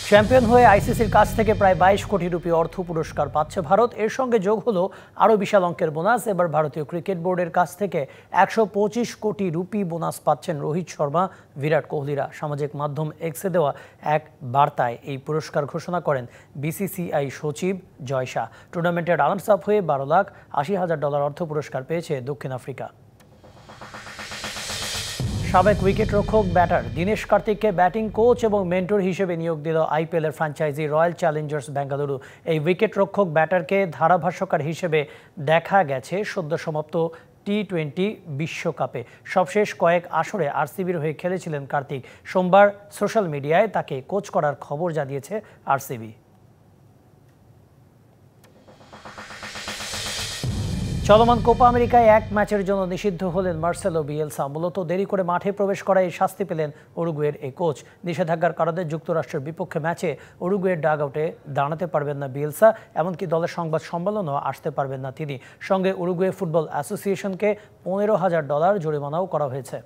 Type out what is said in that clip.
Champion হয়ে আইসিসির কাছ থেকে প্রায় 22 কোটি রুপি অর্থ পুরস্কার পাচ্ছে ভারত। এর সঙ্গে যোগ হলো আরও বিশাল অঙ্কের বোনাস। এবার ভারতীয় ক্রিকেট বোর্ডের কাছ থেকে 125 কোটি রুপি বোনাস পাচ্ছেন রোহিত শর্মা, বিরাট কোহলিরা। সামাজিক মাধ্যম এক্সে দেওয়া এক বার্তায় এই পুরস্কার ঘোষণা করেন বিসিসিআই সচিব জয় শাহ। টুর্নামেন্টের রানার্স আপ হয়ে $12,80,000 অর্থ পুরস্কার পেয়েছে দক্ষিণ আফ্রিকা। সাবেক উইকেটরক্ষক ব্যাটার দীনেশ কার্তিককে ব্যাটিং কোচ এবং মেন্টর হিসেবে নিয়োগ দিল আইপিএলের ফ্র্যাঞ্চাইজি রয়্যাল চ্যালেঞ্জার্স বেঙ্গালুরু। এই উইকেটরক্ষক ব্যাটারকে ধারাভাষ্যকার হিসেবে দেখা গেছে সদ্য সমাপ্ত টি-20 বিশ্বকাপে। সবশেষ কয়েক আসরে আরসিবির হয়ে খেলেছিলেন কার্তিক। সোমবার সোশ্যাল মিডিয়ায় তাকে কোচ করার খবর জানিয়েছে আরসিবি। চলমান কোপা আমেরিকায় এক ম্যাচের জন্য নিষিদ্ধ হলেন মার্সেলো বিয়েলসা। মূলত দেরি করে মাঠে প্রবেশ করায় শাস্তি পেলেন উরুগুয়ের এই কোচ। নিষেধাজ্ঞার কারণে যুক্তরাষ্ট্রের বিপক্ষে ম্যাচে উরুগুয়ের ডাগ আউটে দাঁড়াতে পারবেন না বিয়েলসা। এমনকি দলের সংবাদ সম্মেলনেও আসতে পারবেন না তিনি। সঙ্গে উরুগুয়ে ফুটবল অ্যাসোসিয়েশনকে $15,000 জরিমানাও করা হয়েছে।